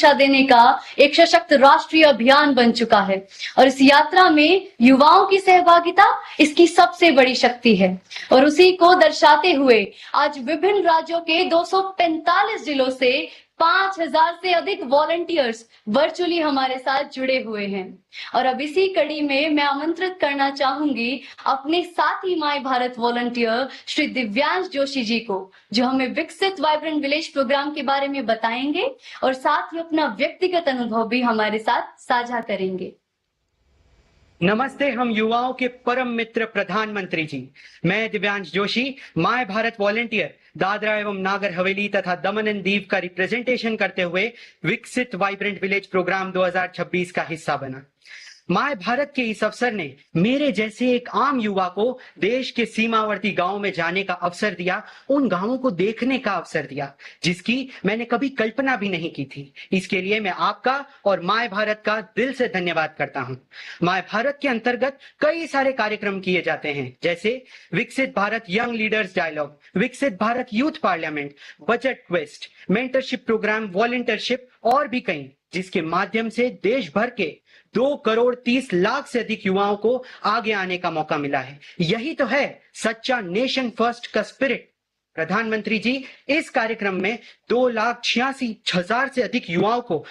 शिक्षा देने का एक सशक्त राष्ट्रीय अभियान बन चुका है और इस यात्रा में युवाओं की सहभागिता इसकी सबसे बड़ी शक्ति है। और उसी को दर्शाते हुए आज विभिन्न राज्यों के 245 जिलों से 5000 से अधिक वॉलंटियर्स वर्चुअली हमारे साथ जुड़े हुए हैं। और अब इसी कड़ी में मैं आमंत्रित करना चाहूंगी अपने साथी माय भारत वॉलंटियर श्री दिव्यांश जोशी जी को, जो हमें विकसित वाइब्रेंट विलेज प्रोग्राम के बारे में बताएंगे और साथ ही अपना व्यक्तिगत अनुभव भी हमारे साथ साझा करेंगे। नमस्ते हम युवाओं के परम मित्र प्रधानमंत्री जी। मैं दिव्यांश जोशी माय भारत वॉलंटियर दादरा एवं नागर हवेली तथा दमन एंड दीव का रिप्रेजेंटेशन करते हुए विकसित वाइब्रेंट विलेज प्रोग्राम 2026 का हिस्सा बना। माय भारत के इस अवसर ने मेरे जैसे एक आम युवा को देश के सीमावर्ती गांव में जाने का अवसर दिया, उन गांवों को देखने का अवसर दिया जिसकी मैंने कभी कल्पना भी नहीं की थी। इसके लिए मैं आपका और माय भारत का दिल से धन्यवाद करता हूं। माय भारत के अंतर्गत कई सारे कार्यक्रम किए जाते हैं, जैसे विकसित Bharat young leaders dialogue, Viksit Bharat youth parliament, budget quest, mentorship program, volunteership और भी कई, जिसके माध्यम से देश भर के 2,30,00,000 से अधिक युवाओं को आगे आने का मौका मिला है। यही तो है सच्चा नेशन फर्स्ट का स्पिरिट। प्रधानमंत्री जी, इस कार्यक्रम में 2,86,000 से अधिक युवाओं को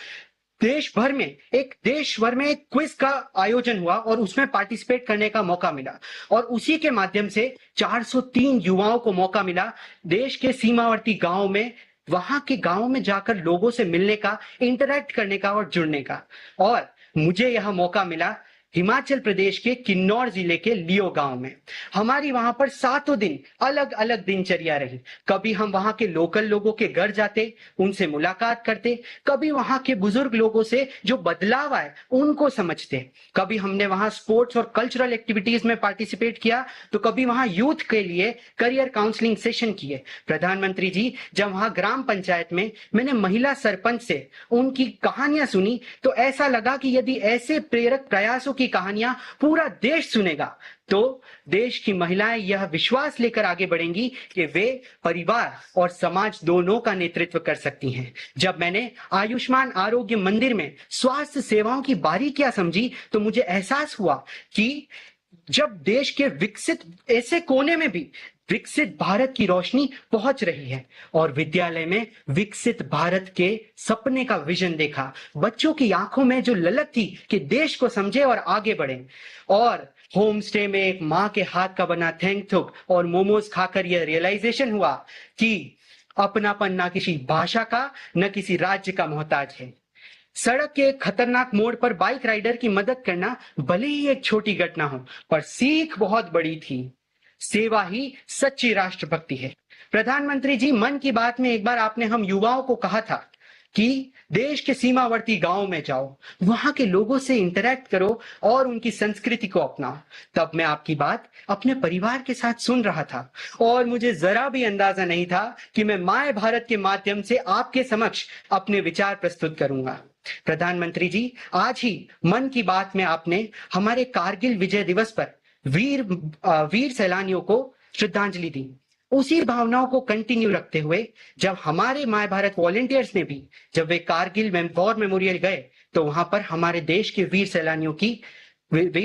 देश भर में एक क्विज का आयोजन हुआ और उसमें पार्टिसिपेट करने का मौका मिला और उसी के माध्यम से 403 युवाओं को मौका मिला देश के सीमावर्ती गांव में, वहां के गांव में जाकर लोगों से मिलने का, इंटरैक्ट करने का और जुड़ने का। और मुझे यह मौका मिला हिमाचल प्रदेश के किन्नौर जिले के लियो गांव में। हमारी वहां पर 7 दिन अलग अलग दिनचर्या रही। कभी हम वहां के लोकल लोगों के घर जाते, उनसे मुलाकात करते, कभी वहां के बुजुर्ग लोगों से जो बदलाव आए उनको समझते, कभी हमने वहां स्पोर्ट्स और कल्चरल एक्टिविटीज में पार्टिसिपेट किया, तो कभी वहां यूथ के लिए करियर काउंसलिंग सेशन किए। प्रधानमंत्री जी, जब वहां ग्राम पंचायत में मैंने महिला सरपंच से उनकी कहानियां सुनी तो ऐसा लगा कि यदि ऐसे प्रेरक प्रयासों की कहानियां पूरा देश सुनेगा तो देश की महिलाएं यह विश्वास लेकर आगे बढ़ेंगी कि वे परिवार और समाज दोनों का नेतृत्व कर सकती हैं। जब मैंने आयुष्मान आरोग्य मंदिर में स्वास्थ्य सेवाओं की बारीकियां समझी तो मुझे एहसास हुआ कि जब देश के विकसित ऐसे कोने में भी विकसित भारत की रोशनी पहुंच रही है। और विद्यालय में विकसित भारत के सपने का विजन देखा, बच्चों की आंखों में जो ललक थी कि देश को समझे और आगे बढ़े। और होम स्टे में एक माँ के हाथ का बना थैंकथुक और मोमोज खाकर यह रियलाइजेशन हुआ कि अपनापन ना किसी भाषा का न किसी राज्य का मोहताज है। सड़क के खतरनाक मोड़ पर बाइक राइडर की मदद करना भले ही एक छोटी घटना हो, पर सीख बहुत बड़ी थी। सेवा ही सच्ची राष्ट्रभक्ति है। प्रधानमंत्री जी, मन की बात में एक बार आपने हम युवाओं को कहा था कि देश के सीमावर्ती गांव में जाओ, वहां के लोगों से इंटरैक्ट करो और उनकी संस्कृति को अपनाओ। तब मैं आपकी बात अपने परिवार के साथ सुन रहा था और मुझे जरा भी अंदाजा नहीं था कि मैं माय भारत के माध्यम से आपके समक्ष अपने विचार प्रस्तुत करूंगा। प्रधानमंत्री जी, आज ही मन की बात में आपने हमारे कारगिल विजय दिवस पर वीर सैलानियों को श्रद्धांजलि दी। उसी भावनाओं को कंटिन्यू रखते हुए जब हमारे माय भारत वॉलंटियर्स ने भी, जब वे कारगिल वॉर मेमोरियल गए तो वहां पर हमारे देश के वीर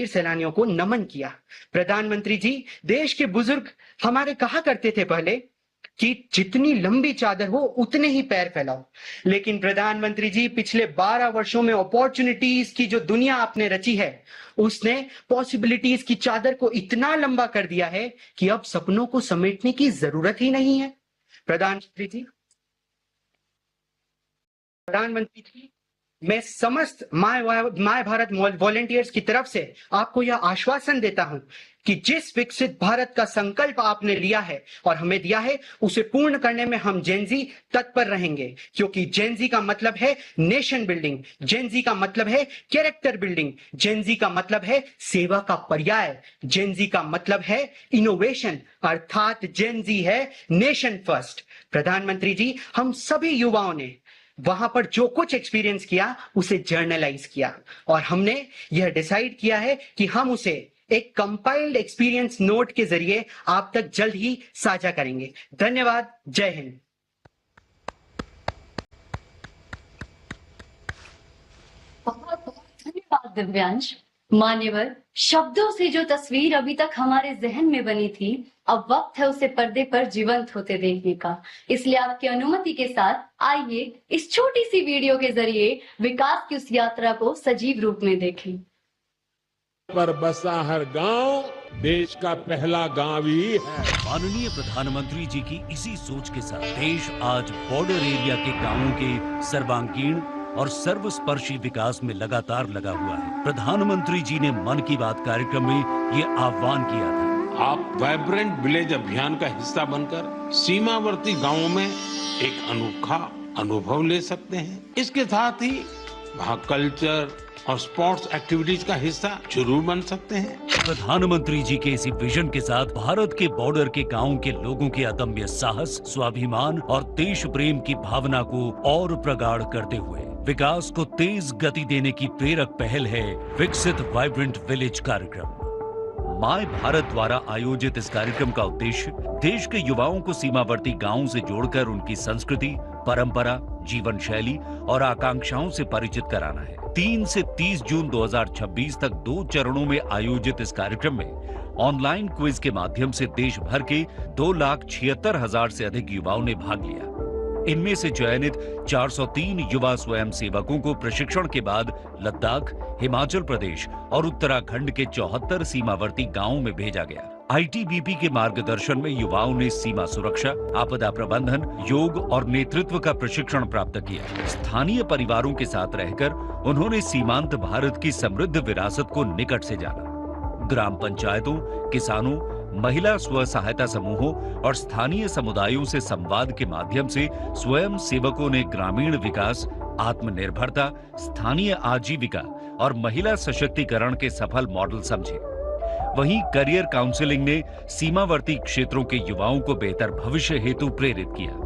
सैलानियों को नमन किया। प्रधानमंत्री जी, देश के बुजुर्ग हमारे कहा करते थे पहले कि जितनी लंबी चादर हो उतने ही पैर फैलाओ। लेकिन प्रधानमंत्री जी, पिछले 12 वर्षों में अपॉर्चुनिटीज की जो दुनिया आपने रची है, उसने पॉसिबिलिटीज की चादर को इतना लंबा कर दिया है कि अब सपनों को समेटने की जरूरत ही नहीं है। प्रधानमंत्री जी, मैं समस्त माय भारत वॉलंटियर्स की तरफ से आपको यह आश्वासन देता हूं कि जिस विकसित भारत का संकल्प आपने लिया है और हमें दिया है, उसे पूर्ण करने में हम जेनजी तत्पर रहेंगे। क्योंकि जेनजी का मतलब है नेशन बिल्डिंग, जेनजी का मतलब है कैरेक्टर बिल्डिंग, जेनजी का मतलब है सेवा का पर्याय, जेनजी का मतलब है इनोवेशन, अर्थात जेनजी है नेशन फर्स्ट। प्रधानमंत्री जी, हम सभी युवाओं ने वहां पर जो कुछ एक्सपीरियंस किया उसे जर्नलाइज किया और हमने यह डिसाइड किया है कि हम उसे एक कंपाइल्ड एक्सपीरियंस नोट के जरिए आप तक जल्द ही साझा करेंगे। धन्यवाद। जय हिंद। धन्यवाद दिव्यांश। मान्यवर, शब्दों से जो तस्वीर अभी तक हमारे जहन में बनी थी, अब वक्त है उसे पर्दे पर जीवंत होते देखने का। इसलिए आपकी अनुमति के साथ आइए इस छोटी सी वीडियो के जरिए विकास की उस यात्रा को सजीव रूप में देखें। पर बसा हर गांव देश का पहला गांव ही है। माननीय प्रधानमंत्री जी की इसी सोच के साथ देश आज बॉर्डर एरिया के गांवों के सर्वांगीण और सर्वस्पर्शी विकास में लगातार लगा हुआ है। प्रधानमंत्री जी ने मन की बात कार्यक्रम में ये आह्वान किया था। आप वाइब्रेंट विलेज अभियान का हिस्सा बनकर सीमावर्ती गांवों में एक अनोखा अनुभव ले सकते हैं। इसके साथ ही वहाँ कल्चर और स्पोर्ट्स एक्टिविटीज का हिस्सा जरूर बन सकते हैं। प्रधानमंत्री जी के इसी विजन के साथ भारत के बॉर्डर के गांवों के लोगों के अदम्य साहस, स्वाभिमान और देश प्रेम की भावना को और प्रगाढ़ करते हुए विकास को तेज गति देने की प्रेरक पहल है विकसित वाइब्रेंट विलेज कार्यक्रम। माय भारत द्वारा आयोजित इस कार्यक्रम का उद्देश्य देश के युवाओं को सीमावर्ती गांवों से जोड़कर उनकी संस्कृति, परंपरा, जीवन शैली और आकांक्षाओं से परिचित कराना है। 3 से 30 जून 2026 तक 2 चरणों में आयोजित इस कार्यक्रम में ऑनलाइन क्विज के माध्यम से देश भर के 2,76,000 से अधिक युवाओं ने भाग लिया। इनमें से चयनित 403 युवा स्वयं सेवकों को प्रशिक्षण के बाद लद्दाख, हिमाचल प्रदेश और उत्तराखंड के 74 सीमावर्ती गांवों में भेजा गया। आईटीबीपी के मार्गदर्शन में युवाओं ने सीमा सुरक्षा, आपदा प्रबंधन, योग और नेतृत्व का प्रशिक्षण प्राप्त किया। स्थानीय परिवारों के साथ रहकर उन्होंने सीमांत भारत की समृद्ध विरासत को निकट से जाना। ग्राम पंचायतों, किसानों, महिला स्व सहायता समूहों और स्थानीय समुदायों से संवाद के माध्यम से स्वयं सेवकों ने ग्रामीण विकास, आत्मनिर्भरता, स्थानीय आजीविका और महिला सशक्तिकरण के सफल मॉडल समझे। वहीं करियर काउंसलिंग ने सीमावर्ती क्षेत्रों के युवाओं को बेहतर भविष्य हेतु प्रेरित किया।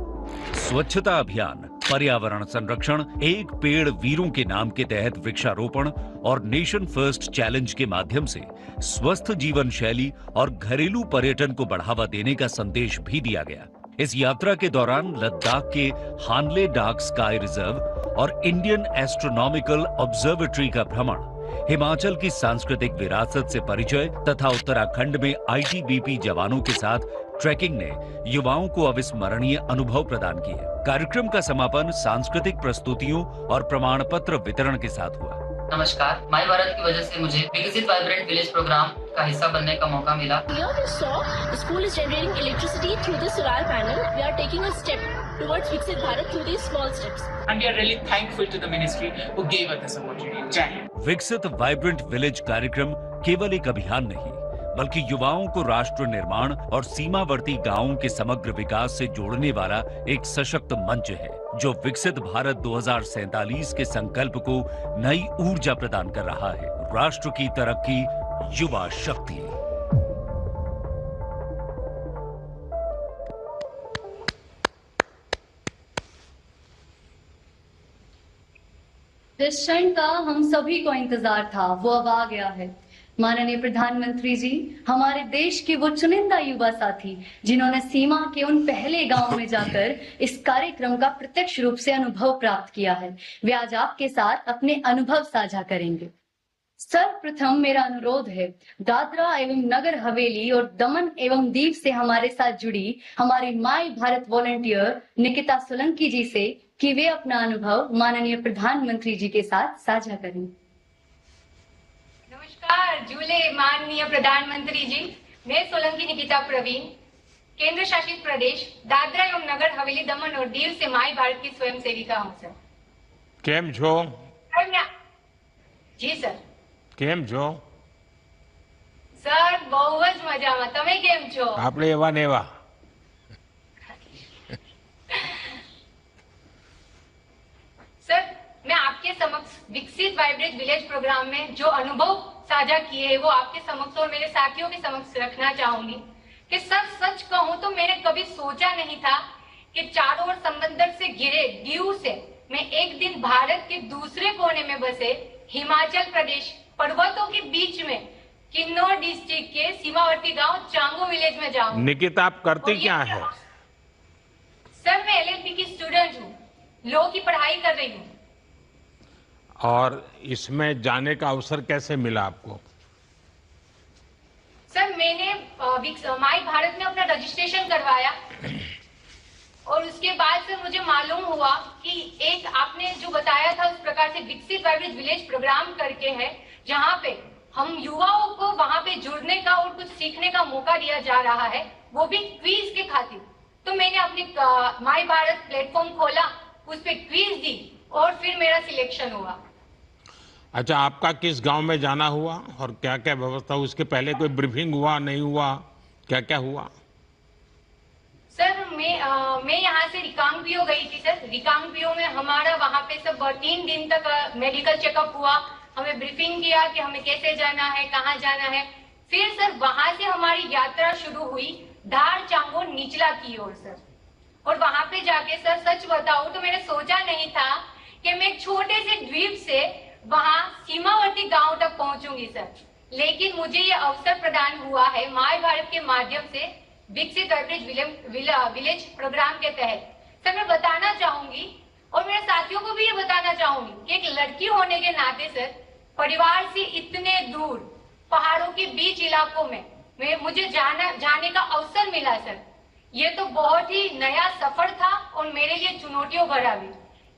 स्वच्छता अभियान, पर्यावरण संरक्षण, एक पेड़ वीरों के नाम के तहत वृक्षारोपण और नेशन फर्स्ट चैलेंज के माध्यम से स्वस्थ जीवन शैली और घरेलू पर्यटन को बढ़ावा देने का संदेश भी दिया गया। इस यात्रा के दौरान लद्दाख के हानले डार्क स्काई रिजर्व और इंडियन एस्ट्रोनॉमिकल ऑब्जर्वेटरी का भ्रमण, हिमाचल की सांस्कृतिक विरासत से परिचय तथा उत्तराखंड में आईटीबीपी जवानों के साथ ट्रैकिंग ने युवाओं को अविस्मरणीय अनुभव प्रदान किए। कार्यक्रम का समापन सांस्कृतिक प्रस्तुतियों और प्रमाण पत्र वितरण के साथ हुआ। नमस्कार, माय भारत की वजह से मुझे विकसित वाइब्रेंट विलेज प्रोग्राम का हिस्सा बनने का मौका मिला। Here we saw the school is generating electricity through the solar panel. We are taking a step towards Viksit Bharat through these small steps. And we are really thankful to the ministry who gave us this opportunity. जय हिंद। विकसित vibrant village कार्यक्रम केवल एक अभियान नहीं, बल्कि युवाओं को राष्ट्र निर्माण और सीमावर्ती गांवों के समग्र विकास से जोड़ने वाला एक सशक्त मंच है, जो विकसित भारत 2047 के संकल्प को नई ऊर्जा प्रदान कर रहा है। राष्ट्र की तरक्की, युवा शक्ति। जिस क्षण का हम सभी को इंतजार था वो अब आ गया है। माननीय प्रधानमंत्री जी, हमारे देश के वो चुनिंदा युवा साथी जिन्होंने सीमा के उन पहले गांव में जाकर इस कार्यक्रम का प्रत्यक्ष रूप से अनुभव प्राप्त किया है, वे आज आपके साथ अपने अनुभव साझा करेंगे। सर्वप्रथम मेरा अनुरोध है दादरा एवं नगर हवेली और दमन एवं दीव से हमारे साथ जुड़ी हमारी माय भारत वॉलंटियर निकिता सोलंकी जी से कि वे अपना अनुभव माननीय प्रधानमंत्री जी के साथ साझा करें। नमस्कार झूले माननीय प्रधानमंत्री जी, मैं सोलंकी निकिता प्रवीण, केंद्र शासित प्रदेश दादरा एवं नगर हवेली दमन और दीव से माय भारत की स्वयं सेविका हूँ सर। केम छो? जी सर। केम छो? सर बहु ज मजामा, તમે કેમ છો? આપણે એવા ને એવા। सर, मैं आपके समक्ष विकसित वाइब्रेंट विलेज प्रोग्राम में जो अनुभव साझा किए वो आपके समक्ष और मेरे साथियों के समक्ष रखना चाहूंगी कि सर सच कहूं तो मैंने कभी सोचा नहीं था कि चारों ओर समंदर से घिरे दीव से मैं एक दिन भारत के दूसरे कोने में बसे हिमाचल प्रदेश पर्वतों के बीच में किन्नौर डिस्ट्रिक्ट के सीमावर्ती गांव चांगो विलेज में जाऊं। निकिता, आप करती क्या है? सर मैं एलएलबी की स्टूडेंट हूँ, लॉ की पढ़ाई कर रही हूँ। और इसमें जाने का अवसर कैसे मिला आपको? सर मैंने माई भारत में अपना रजिस्ट्रेशन करवाया और उसके बाद सर मुझे मालूम हुआ कि एक आपने जो बताया था उस प्रकार से विकसित वाइब्रेंट विलेज प्रोग्राम करके है, जहाँ पे हम युवाओं को वहां पे जुड़ने का और कुछ सीखने का मौका दिया जा रहा है, वो भी क्विज के खातिर। तो मैंने अपनी माई भारत प्लेटफॉर्म खोला, उस पे क्विज दी और फिर मेरा सिलेक्शन हुआ। अच्छा, आपका किस गांव में जाना हुआ और क्या क्या व्यवस्था? उसके पहले कोई ब्रीफिंग हुआ, नहीं हुआ, क्या क्या हुआ? सर मैं यहाँ से रिकांगपियो गई थी सर। रिकांगपियो में हमारा वहाँ पे सब 3 दिन तक मेडिकल चेकअप हुआ, हमें ब्रीफिंग किया कि हमें कैसे जाना है, कहाँ जाना है। फिर सर वहां से हमारी यात्रा शुरू हुई धार चांगो निचला की ओर सर। और वहां पे जाके सर सच बताऊं तो मैंने सोचा नहीं था कि मैं एक छोटे से द्वीप से वहां सीमावर्ती गांव तक पहुंचूंगी सर। लेकिन मुझे ये अवसर प्रदान हुआ है माय भारत के माध्यम से विकसित वाइब्रेंट विलेज प्रोग्राम के तहत। सर मैं बताना चाहूंगी और मेरे साथियों को भी ये बताना चाहूंगी कि एक लड़की होने के नाते सर परिवार से इतने दूर पहाड़ों के बीच इलाकों में मुझे जाने का अवसर मिला सर। ये तो बहुत ही नया सफर था और मेरे लिए चुनौतियों भरा भी।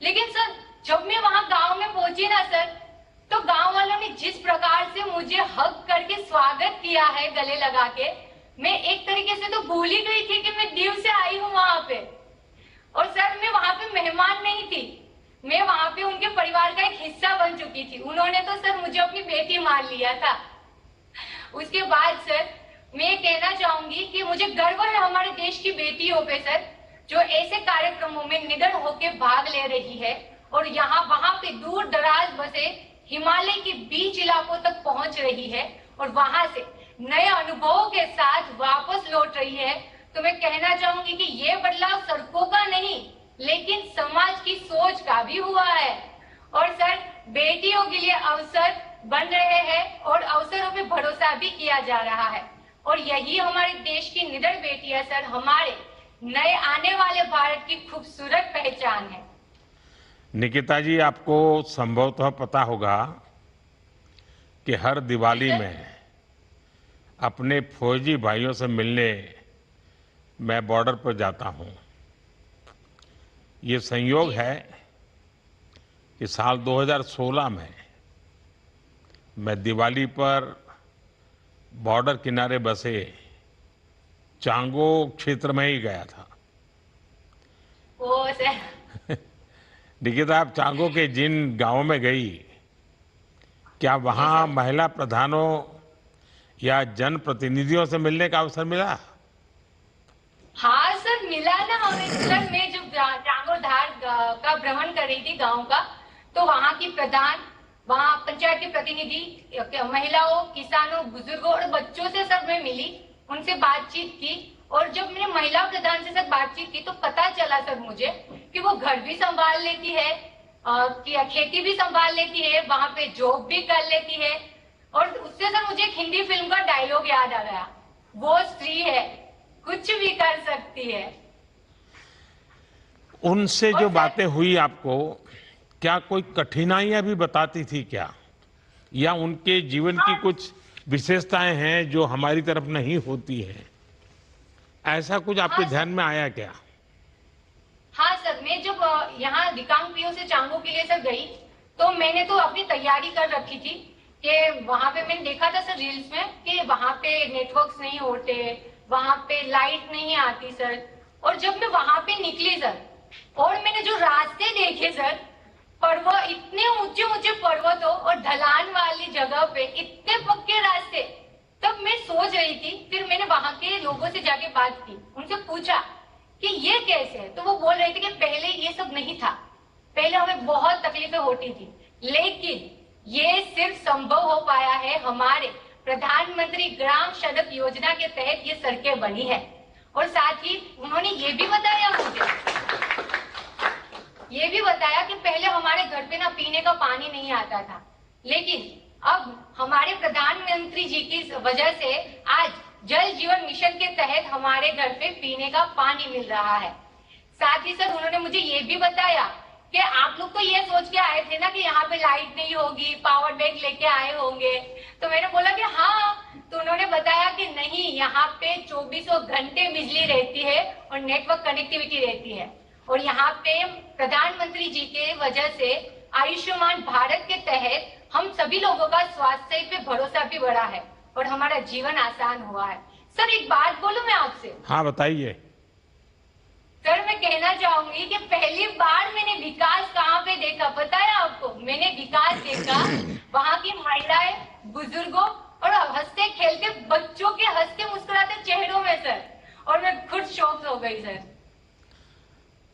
लेकिन सर जब मैं वहां गांव में पहुंची ना सर, तो गांव वालों ने जिस प्रकार से मुझे हग करके स्वागत किया है गले लगा के, मैं एक तरीके से तो भूल ही गई थी कि मैं दीव से आई हूँ वहां पे। और सर मैं वहां पे मेहमान नहीं थी, मैं वहां पे उनके परिवार का एक हिस्सा बन चुकी थी। उन्होंने तो सर मुझे अपनी बेटी मान लिया था। उसके बाद सर मैं कहना चाहूंगी कि मुझे गर्व है हमारे देश की बेटियों पे सर, जो ऐसे कार्यक्रमों में निडर होकर भाग ले रही है और यहाँ वहां पे दूर दराज बसे हिमालय के बीच इलाकों तक पहुंच रही है और वहां से नए अनुभवों के साथ वापस लौट रही है। तो मैं कहना चाहूंगी कि ये बदलाव सड़कों का नहीं लेकिन समाज की सोच का भी हुआ है। और सर बेटियों के लिए अवसर बन रहे हैं और अवसरों पे भरोसा भी किया जा रहा है। और यही हमारे देश की निडर बेटियां सर हमारे नए आने वाले भारत की खूबसूरत पहचान है। निकिता जी, आपको संभवतः पता होगा कि हर दिवाली में अपने फौजी भाइयों से मिलने मैं बॉर्डर पर जाता हूं। ये संयोग है कि साल 2016 में मैं दिवाली पर बॉर्डर किनारे बसे चांगो क्षेत्र में ही गया था। ओ सर निकिता, आप चांगो के जिन गांवों में गई, क्या वहां महिला प्रधानों या जनप्रतिनिधियों से मिलने का अवसर मिला? हाँ सर मिला ना हमें सर। मैं जब चांगो धार का भ्रमण कर रही थी गांव का, तो वहाँ की प्रधान, वहाँ पंचायत के प्रतिनिधि, महिलाओं, किसानों, बुजुर्गों और बच्चों से सर मैं मिली, उनसे बातचीत की। और जब मैंने महिला प्रधान से सर बातचीत की तो पता चला सर मुझे कि वो घर भी संभाल लेती है, कि खेती भी संभाल लेती है, वहाँ पे जॉब भी कर लेती है। और उससे सर मुझे एक हिंदी फिल्म का डायलॉग याद आ गया, वो स्त्री है कुछ भी कर सकती है। उनसे जो बातें हुई आपको, क्या कोई कठिनाइयां भी बताती थी क्या, या उनके जीवन की कुछ विशेषताएं हैं जो हमारी तरफ नहीं होती हैं? ऐसा कुछ आपके ध्यान में आया क्या? हाँ सर, मैं जब यहाँ रिकांगपियो से चांगो के लिए सर गई तो मैंने तो अपनी तैयारी कर रखी थी कि वहां पे मैंने देखा था सर रील्स में कि वहां पे नेटवर्क्स नहीं होते, वहां पे लाइट नहीं आती सर। और जब मैं वहां पे निकली सर और मैंने जो रास्ते देखे सर, पर्वत, इतने ऊंचे ऊंचे पर्वतों और ढलान वाली जगह पे इतने पक्के रास्ते, तब मैं सोच रही थी। फिर मैंने वहां के लोगों से जाके बात की, उनसे पूछा कि ये कैसे है, तो वो बोल रहे थे कि पहले ये सब नहीं था, पहले हमें बहुत तकलीफें होती थी, लेकिन ये सिर्फ संभव हो पाया है हमारे प्रधानमंत्री ग्राम सड़क योजना के तहत ये सड़कें बनी है। और साथ ही उन्होंने ये भी बताया मुझे, ये भी बताया कि पहले हमारे घर पे ना पीने का पानी नहीं आता था, लेकिन अब हमारे प्रधानमंत्री जी की वजह से आज जल जीवन मिशन के तहत हमारे घर पे पीने का पानी मिल रहा है। साथ ही सर उन्होंने मुझे ये भी बताया कि आप लोग तो ये सोच के आए थे ना कि यहाँ पे लाइट नहीं होगी, पावर बैंक लेके आए होंगे। तो मैंने बोला कि हाँ, तो उन्होंने बताया कि नहीं, यहाँ पे 24 घंटे बिजली रहती है और नेटवर्क कनेक्टिविटी रहती है। और यहाँ पे प्रधानमंत्री जी के वजह से आयुष्मान भारत के तहत हम सभी लोगों का स्वास्थ्य पे भरोसा भी बढ़ा है और हमारा जीवन आसान हुआ है। सर एक बात बोलूं मैं आपसे? हाँ बताइए। सर मैं कहना चाहूंगी कि पहली बार मैंने विकास कहाँ पे देखा पता है आपको? मैंने विकास देखा वहाँ की महिलाएं, बुजुर्गों और हंसते खेलते बच्चों के हंसते मुस्कुराते चेहरों में सर, और मैं खुद शॉक हो गई सर।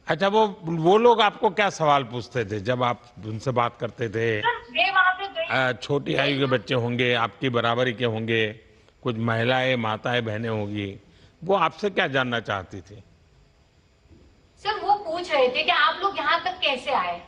अच्छा, वो लोग आपको क्या सवाल पूछते थे जब आप उनसे बात करते थे? मैं वहाँ पे गई, छोटी आयु के बच्चे होंगे, आपकी बराबरी के होंगे, कुछ महिलाएं, माताएं, बहनें होंगी, वो आपसे क्या जानना चाहती थी? सर वो पूछ रहे थे कि आप लोग यहाँ तक कैसे आए,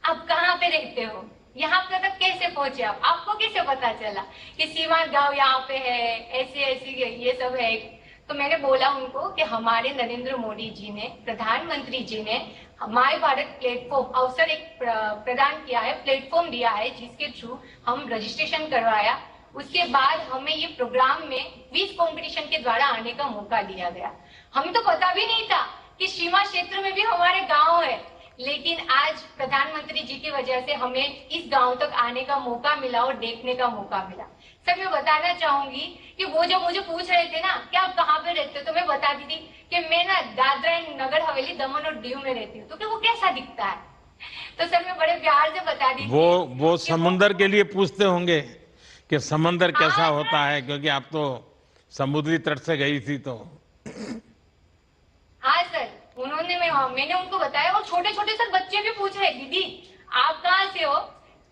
आप कहाँ पे रहते हो, यहाँ पे तक कैसे पहुंचे आप, आपको कैसे पता चला कि सीमांत गांव यहाँ पे है, ऐसे ऐसे ये सब है। तो मैंने बोला उनको कि हमारे नरेंद्र मोदी जी ने, प्रधानमंत्री जी ने माय भारत प्लेटफॉर्म अवसर एक प्रदान किया है, प्लेटफॉर्म दिया है, जिसके थ्रू हम रजिस्ट्रेशन करवाया। उसके बाद हमें ये प्रोग्राम में क्विज कंपटीशन के द्वारा आने का मौका दिया गया। हमें तो पता भी नहीं था कि सीमा क्षेत्र में भी हमारे गांव है, लेकिन आज प्रधानमंत्री जी की वजह से हमें इस गांव तक आने का मौका मिला और देखने का मौका मिला। सर मैं बताना चाहूंगी कि वो जब मुझे पूछ रहे थे ना कि आप कहाँ पे रहते हो, तो मैं बताती थी कि मैं ना दादरा एंड नगर हवेली, दमन और दीव में रहती हूँ। तो कि वो कैसा दिखता है, तो सर मैं बड़े प्यार से बता दी। वो समुंदर के लिए पूछते होंगे कि समंदर कैसा होता है, क्योंकि आप तो समुद्री तट से गई थी। तो हाँ सर, मैंने उनको बताया। और छोटे छोटे सर बच्चे भी पूछ रहे, दीदी आप कहाँ से हो,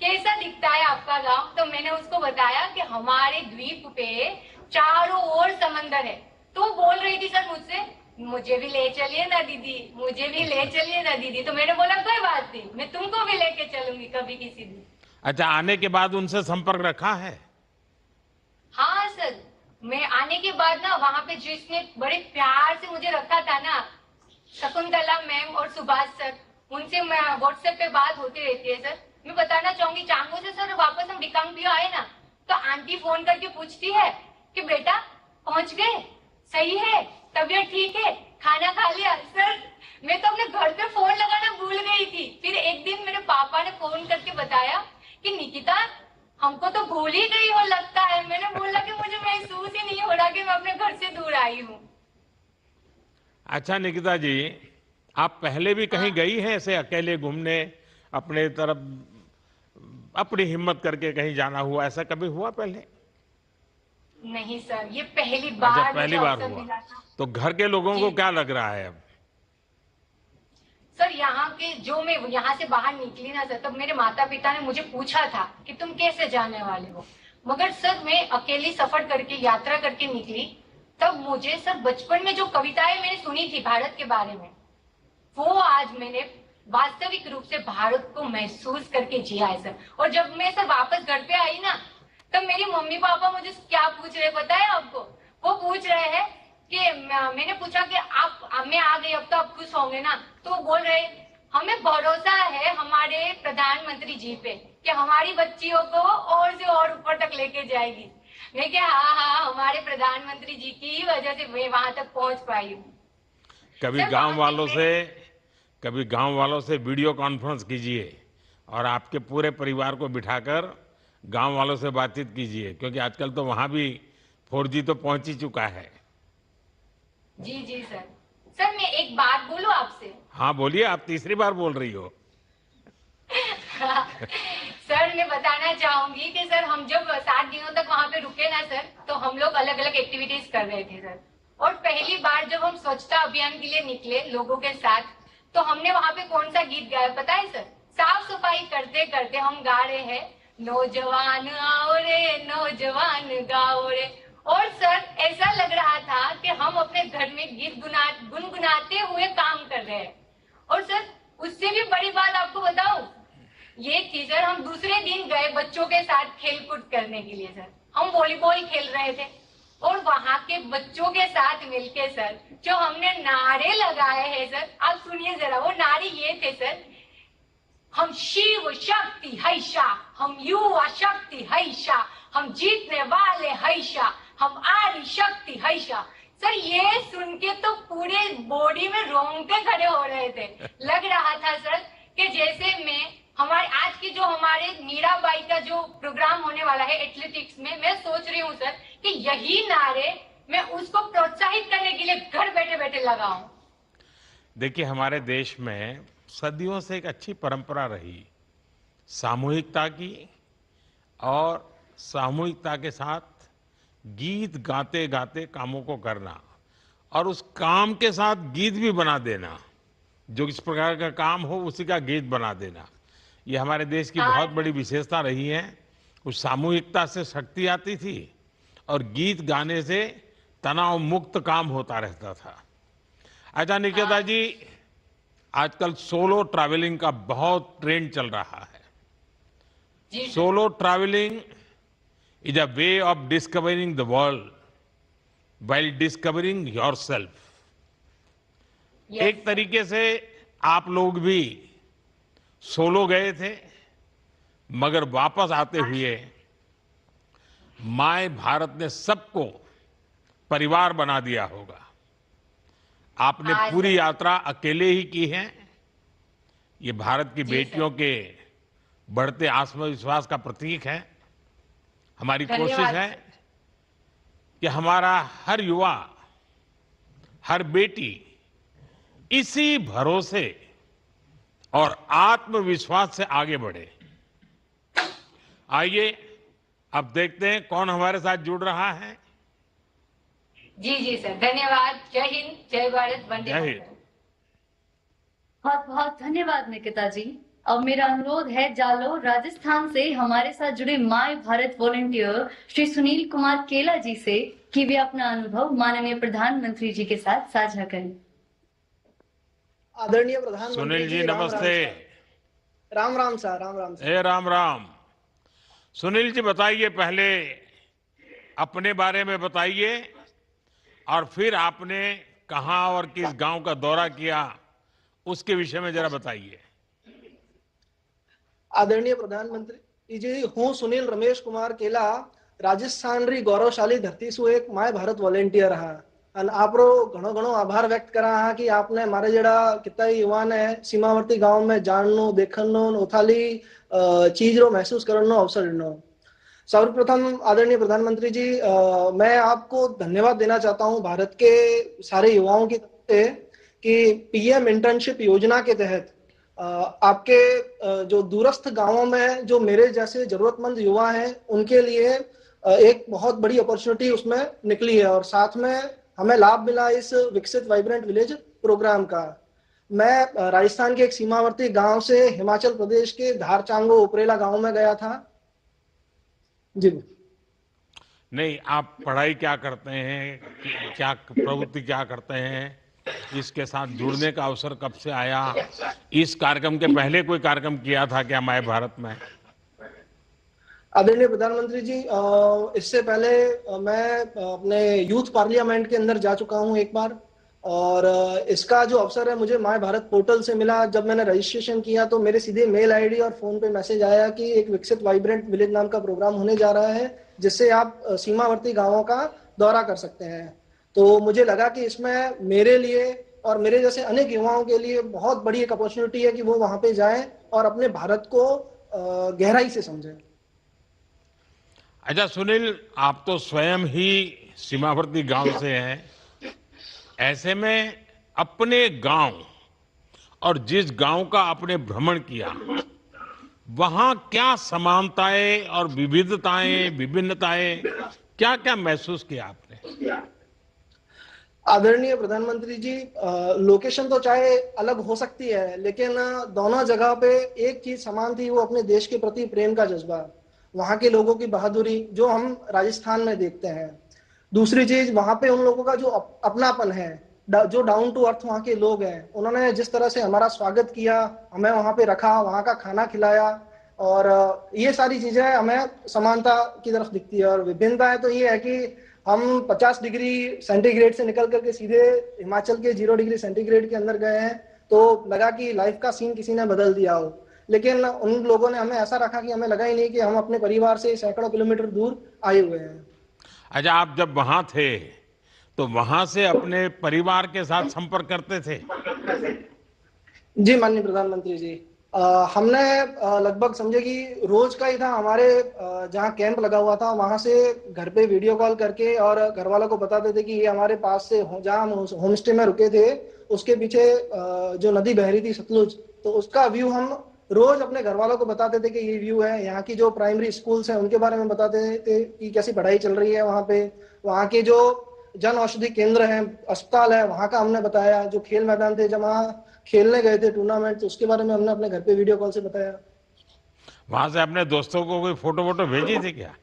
कैसा दिखता है आपका गांव? तो मैंने उसको बताया कि हमारे द्वीप पे चारों ओर समंदर है। तो वो बोल रही थी सर मुझसे, मुझे भी ले चलिए ना दीदी, मुझे भी ले चलिए ना दीदी। तो मैंने बोला कोई बात नहीं, मैं तुमको भी लेके चलूंगी कभी किसी दिन। अच्छा, आने के बाद उनसे संपर्क रखा है? हाँ सर, मैं आने के बाद ना वहाँ पे जिसने बड़े प्यार से मुझे रखा था ना, शकुंतला मैम और सुभाष सर, उनसे मैं व्हाट्सएप पे बात होती रहती है सर। मैं बताना चाहूंगी चांगो से सर वापस हम रिकांगपियो आए ना, तो आंटी फोन करके पूछती है कि बेटा पहुंच गए, सही है, तबीयत ठीक है, खाना खा लिया? सर मैं तो अपने घर पे फोन लगाना भूल गई थी। फिर एक दिन मेरे पापा ने फोन करके बताया कि निकिता हमको तो भूल ही गई हो लगता है। मैंने बोला कि मुझे महसूस ही नहीं हो रहा कि मैं अपने घर से दूर आई हूँ। अच्छा निकिता जी, आप पहले भी कहीं गई हैं ऐसे अकेले घूमने, अपने तरफ अपनी हिम्मत करके कहीं जाना हुआ, ऐसा कभी हुआ पहले? नहीं सर, ये पहली बार। अच्छा, पहली बार मुझे हुआ। मिला था। तो घर के लोगों को क्या लग रहा है अब? सर यहाँ के जो मैं यहाँ से बाहर निकली ना सर, तब मेरे माता पिता ने मुझे पूछा था कि तुम कैसे जाने वाले हो। मगर सर मैं अकेली सफर करके, यात्रा करके निकली। तब मुझे सर बचपन में जो कविताएं मैंने सुनी थी भारत के बारे में, वो आज मैंने वास्तविक रूप से भारत को महसूस करके जिया है सर। और जब मैं सर वापस घर पे आई ना, तब मेरी मम्मी पापा मुझे क्या पूछ रहे पता है आपको? वो पूछ रहे हैं कि मैंने पूछा कि आप, मैं आ गई, अब तो आप खुश होंगे ना? तो वो बोल रहे हमें भरोसा है हमारे प्रधानमंत्री जी पे कि हमारी बच्चियों को और से और ऊपर तक लेके जाएगी। मैं क्या, हाँ, हमारे प्रधानमंत्री जी की वजह से मैं वहां तक पहुंच पाई हूँ। कभी गांव वालों से वीडियो कॉन्फ्रेंस कीजिए और आपके पूरे परिवार को बिठाकर गांव वालों से बातचीत कीजिए, क्योंकि आजकल तो वहां भी 4G तो पहुंच ही चुका है। जी जी सर। सर मैं एक बात बोलूं आपसे? हाँ बोलिए, आप तीसरी बार बोल रही हो। सर मैं बताना चाहूंगी कि सर हम जब 7 दिनों तक वहां पे रुके ना सर, तो हम लोग अलग अलग एक्टिविटीज कर रहे थे सर। और पहली बार जब हम स्वच्छता अभियान के लिए निकले लोगों के साथ, तो हमने वहां पे कौन सा गीत गाया पता है सर? साफ सफाई करते करते हम गा रहे हैं, नौजवान आओ रे नौजवान गाओ रे। और सर ऐसा लग रहा था कि हम अपने घर में गीत गुनगुनाते हुए काम कर रहे हैं। और सर उससे भी बड़ी बात आपको बताऊं, ये थी सर, हम दूसरे दिन गए बच्चों के साथ खेलकूद करने के लिए सर। हम वॉलीबॉल खेल रहे थे और वहां के बच्चों के साथ मिलके सर जो हमने नारे लगाए हैं सर, आप सुनिए जरा, वो नारे ये थे सर, हम शिव शक्ति हैशा, हम युवा शक्ति हैशा, हम जीतने वाले हैशा, हम आदि शक्ति हैशा। सर ये सुन के तो पूरे बॉडी में रोंगटे खड़े हो रहे थे। लग रहा था सर कि जैसे मैं हमारे आज की जो हमारे मीराबाई का जो प्रोग्राम होने वाला है एथलेटिक्स में, मैं सोच रही हूँ सर कि यही नारे मैं उसको प्रोत्साहित करने के लिए घर बैठे बैठे लगाऊं। देखिए, हमारे देश में सदियों से एक अच्छी परंपरा रही सामूहिकता की, और सामूहिकता के साथ गीत गाते गाते कामों को करना, और उस काम के साथ गीत भी बना देना, जो इस प्रकार का काम हो उसी का गीत बना देना। ये हमारे देश की बहुत बड़ी विशेषता रही है। उस सामूहिकता से शक्ति आती थी और गीत गाने से तनाव मुक्त काम होता रहता था। अच्छा निकिता जी, आजकल सोलो ट्रैवलिंग का बहुत ट्रेंड चल रहा है। Solo travelling is a way of discovering the world while discovering yourself. एक तरीके से आप लोग भी सोलो गए थे, मगर वापस आते हुए माय भारत ने सबको परिवार बना दिया होगा। आपने पूरी यात्रा अकेले ही की है। ये भारत की बेटियों के बढ़ते आत्मविश्वास का प्रतीक है। हमारी कोशिश है कि हमारा हर युवा, हर बेटी इसी भरोसे और आत्मविश्वास से आगे बढ़े। आइए अब देखते हैं कौन हमारे साथ जुड़ रहा है। जी जी सर, धन्यवाद। जय हिंद, जय भारत, वंदे जय हिंद। मातरम। बहुत बहुत धन्यवाद निकिता जी। अब मेरा अनुरोध है जालोर राजस्थान से हमारे साथ जुड़े माय भारत वॉलंटियर श्री सुनील कुमार केला जी से कि वे अपना अनुभव माननीय प्रधानमंत्री जी के साथ साझा करें। आदरणीय प्रधानमंत्री सुनील जी नमस्ते। Ram Ram sir, Ram Ram sir. राम राम। सुनील जी बताइए, पहले अपने बारे में बताइए और फिर आपने कहां और किस गांव का दौरा किया उसके विषय में जरा बताइए। आदरणीय प्रधानमंत्री जी, हूँ सुनील रमेश कुमार केला राजस्थान री गौरवशाली धरती सु एक माय भारत वॉलेंटियर हा। અને આપણો ઘણો ઘણો આભાર વ્યક્ત કરા હા કે આપને મારે જેડા कितना युवा ने सीमावर्ती गांव में जाननो, देखनो, ओथाली चीज रो महसूस करनो अवसर दिनो। सर्वप्रथम आदरणीय प्रधानमंत्री जी, मैं आपको धन्यवाद देना चाहता हूं भारत के सारे युवाओं की तरफ से कि पीएम इंटर्नशिप योजना के तहत आपके जो दूरस्थ गांवों में जो मेरे जैसे जरूरतमंद युवा हैं उनके लिए एक बहुत बड़ी अपॉर्चुनिटी उसमें निकली है और साथ में हमें लाभ मिला इस विकसित वाइब्रेंट विलेज प्रोग्राम का। मैं राजस्थान के एक सीमावर्ती गांव से हिमाचल प्रदेश के धारचांगो उपरेला गांव में गया था। जी नहीं, आप पढ़ाई क्या करते हैं, क्या प्रवृत्ति क्या करते हैं, इसके साथ जुड़ने का अवसर कब से आया? इस कार्यक्रम के पहले कोई कार्यक्रम किया था क्या माय भारत में? आदरणीय प्रधानमंत्री जी, इससे पहले मैं अपने यूथ पार्लियामेंट के अंदर जा चुका हूं एक बार, और इसका जो अवसर है मुझे माय भारत पोर्टल से मिला। जब मैंने रजिस्ट्रेशन किया तो मेरे सीधे मेल आईडी और फोन पे मैसेज आया कि एक विकसित वाइब्रेंट विलेज नाम का प्रोग्राम होने जा रहा है जिससे आप सीमावर्ती गांवों का दौरा कर सकते हैं। तो मुझे लगा कि इसमें मेरे लिए और मेरे जैसे अनेक युवाओं के लिए बहुत बड़ी एक अपॉर्चुनिटी है कि वो वहां पे जाएं और अपने भारत को गहराई से समझें। अच्छा सुनील, आप तो स्वयं ही सीमावर्ती गांव से हैं। ऐसे में अपने गांव और जिस गांव का आपने भ्रमण किया, वहां क्या समानताएं और विविधताएं, विभिन्नताएं, क्या क्या महसूस किया आपने? आदरणीय प्रधानमंत्री जी, लोकेशन तो चाहे अलग हो सकती है लेकिन दोनों जगह पे एक चीज समान थी, वो अपने देश के प्रति प्रेम का जज्बा, वहां के लोगों की बहादुरी जो हम राजस्थान में देखते हैं। दूसरी चीज, वहां पे उन लोगों का जो अपनापन है, जो डाउन टू अर्थ वहां के लोग हैं, उन्होंने जिस तरह से हमारा स्वागत किया, हमें वहां पे रखा, वहां का खाना खिलाया, और ये सारी चीजें हमें समानता की तरफ दिखती है। और विभिन्नताएं तो ये है कि हम 50 डिग्री सेंटीग्रेड से निकल करके सीधे हिमाचल के 0 डिग्री सेंटीग्रेड के अंदर गए हैं, तो लगा कि लाइफ का सीन किसी ने बदल दिया हो। लेकिन उन लोगों ने हमें ऐसा रखा कि हमें लगा ही नहीं कि हम अपने परिवार से सैकड़ों किलोमीटर दूर आए हुए हैं। अच्छा, आप जब वहां थे तो वहां से अपने परिवार के साथ संपर्क करते थे? जी माननीय प्रधानमंत्री जी, हमने लगभग समझे कि रोज का ही था। हमारे जहाँ कैंप लगा हुआ था वहां से घर पे वीडियो कॉल करके और घर वालों को बताते थे कि ये हमारे पास से जहाँ हम होम स्टे में रुके थे उसके पीछे जो नदी बह रही थी सतलुज, तो उसका व्यू हम रोज अपने घर वालों को बताते थे कि ये व्यू है। यहाँ की जो प्राइमरी स्कूल्स हैं उनके बारे में बताते थे कि कैसी पढ़ाई चल रही है वहाँ पे। वहाँ के जो जन औषधि केंद्र हैं, अस्पताल है, वहाँ का हमने बताया। जो खेल मैदान थे, जब वहाँ खेलने गए थे टूर्नामेंट, तो उसके बारे में हमने अपने घर पे वीडियो कॉल से बताया। वहां से अपने दोस्तों को कोई फोटो वोटो भेजी थी क्या?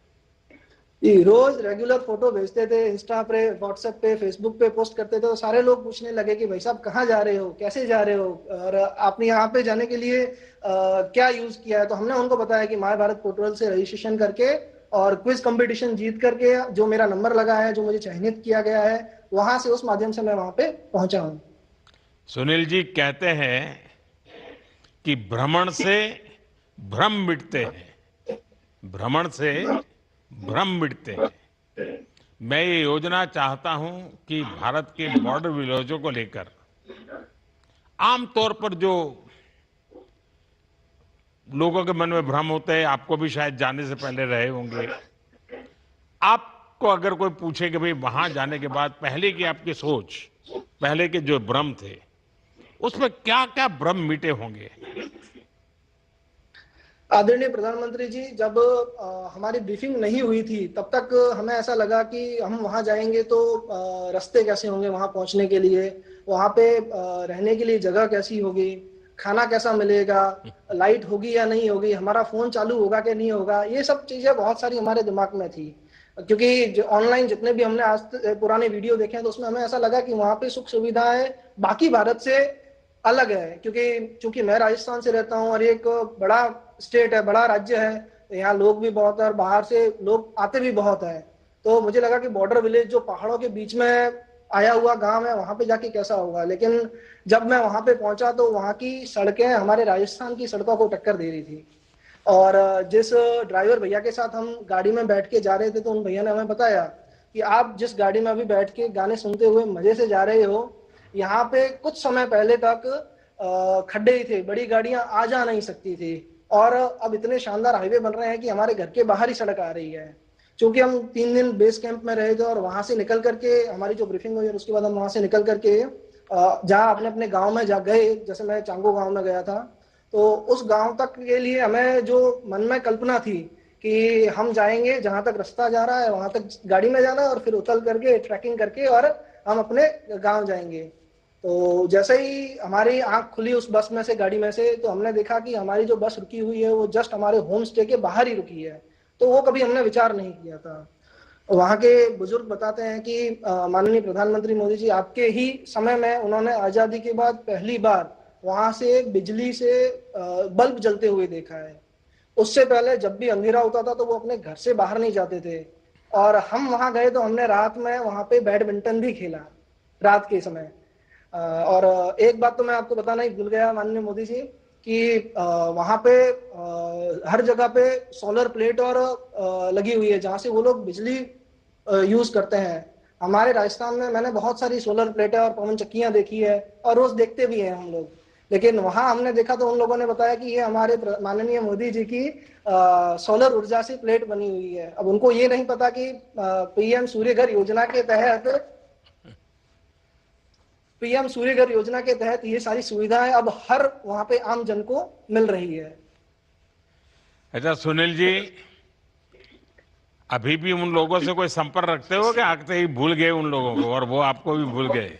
रोज रेगुलर फोटो भेजते थे, इंस्टा पे, व्हाट्सएप पे, फेसबुक पे पोस्ट करते थे। तो सारे लोग पूछने लगे कि भाई साहब कहाँ जा रहे हो, कैसे जा रहे हो, और आपने यहाँ पे जाने के लिए क्या यूज किया है। तो हमने उनको बताया कि माय भारत पोर्टल से रजिस्ट्रेशन करके और क्विज कंपटीशन जीत करके जो मेरा नंबर लगा है, जो मुझे चयनित किया गया है, वहां से उस माध्यम से मैं वहां पे पहुंचा हूँ। सुनील जी कहते हैं कि भ्रमण से भ्रम मिटते हैं, भ्रमण से भ्रम मिटते हैं। मैं ये योजना चाहता हूं कि भारत के बॉर्डर विलेजों को लेकर आमतौर पर जो लोगों के मन में भ्रम होते हैं, आपको भी शायद जाने से पहले रहे होंगे, आपको अगर कोई पूछे कि भाई वहां जाने के बाद पहले की आपकी सोच, पहले के जो भ्रम थे, उसमें क्या क्या भ्रम मिटे होंगे? आदरणीय प्रधानमंत्री जी, जब हमारी ब्रीफिंग नहीं हुई थी तब तक हमें ऐसा लगा कि हम वहां जाएंगे तो रास्ते कैसे होंगे वहां पहुंचने के लिए, वहां पे रहने के लिए जगह कैसी होगी, खाना कैसा मिलेगा, लाइट होगी या नहीं होगी, हमारा फोन चालू होगा कि नहीं होगा। ये सब चीजें बहुत सारी हमारे दिमाग में थी, क्योंकि ऑनलाइन जितने भी हमने आज पुराने वीडियो देखे हैं तो उसमें हमें ऐसा लगा कि वहां पे सुख सुविधाएं बाकी भारत से अलग है। क्योंकि चूंकि मैं राजस्थान से रहता हूँ और एक बड़ा स्टेट है, बड़ा राज्य है, तो यहाँ लोग भी बहुत है और बाहर से लोग आते भी बहुत है। तो मुझे लगा कि बॉर्डर विलेज जो पहाड़ों के बीच में आया हुआ गांव है, वहां पे जाके कैसा होगा। लेकिन जब मैं वहां पे पहुंचा तो वहां की सड़कें हमारे राजस्थान की सड़कों को टक्कर दे रही थी। और जिस ड्राइवर भैया के साथ हम गाड़ी में बैठ के जा रहे थे, तो उन भैया ने हमें बताया कि आप जिस गाड़ी में अभी बैठ के गाने सुनते हुए मजे से जा रहे हो, यहाँ पे कुछ समय पहले तक खड्डे ही थे, बड़ी गाड़ियां आ जा नहीं सकती थी, और अब इतने शानदार हाईवे बन रहे हैं कि हमारे घर के बाहर ही सड़क आ रही है। क्योंकि हम 3 दिन बेस कैंप में रहे थे और वहां से निकल करके हमारी जो ब्रीफिंग हुई, उसके बाद हम वहां से निकल करके जहाँ अपने अपने गांव में जा गए, जैसे मैं चांगो गांव में गया था, तो उस गांव तक के लिए हमें जो मन में कल्पना थी कि हम जाएंगे, जहां तक रास्ता जा रहा है वहां तक गाड़ी में जाना और फिर उतर करके ट्रैकिंग करके और हम अपने गांव जाएंगे। तो जैसे ही हमारी आंख खुली उस बस में से, गाड़ी में से, तो हमने देखा कि हमारी जो बस रुकी हुई है वो जस्ट हमारे होम स्टे के बाहर ही रुकी है। तो वो कभी हमने विचार नहीं किया था। वहां के बुजुर्ग बताते हैं कि माननीय प्रधानमंत्री मोदी जी, आपके ही समय में उन्होंने आजादी के बाद पहली बार वहां से बिजली से बल्ब जलते हुए देखा है। उससे पहले जब भी अंधेरा होता था तो वो अपने घर से बाहर नहीं जाते थे। और हम वहां गए तो हमने रात में वहां पे बैडमिंटन भी खेला रात के समय। और एक बात तो मैं आपको बताना ही भूल गया माननीय मोदी जी, कि वहां पे हर जगह पे सोलर प्लेट और लगी हुई है जहां से वो लोग बिजली यूज करते हैं। हमारे राजस्थान में मैंने बहुत सारी सोलर प्लेटें और पवन चक्कियां देखी है और रोज देखते भी हैं हम लोग, लेकिन वहां हमने देखा तो उन लोगों ने बताया कि ये हमारे माननीय मोदी जी की सोलर ऊर्जा से प्लेट बनी हुई है। अब उनको ये नहीं पता कि पीएम सूर्यघर योजना के तहत ये सारी सुविधाएं अब हर वहां पे आम जन को मिल रही है। अच्छा सुनील जी, अभी भी उन लोगों से कोई संपर्क रखते हो कि आते ही भूल गए उन लोगों को और वो आपको भी भूल गए?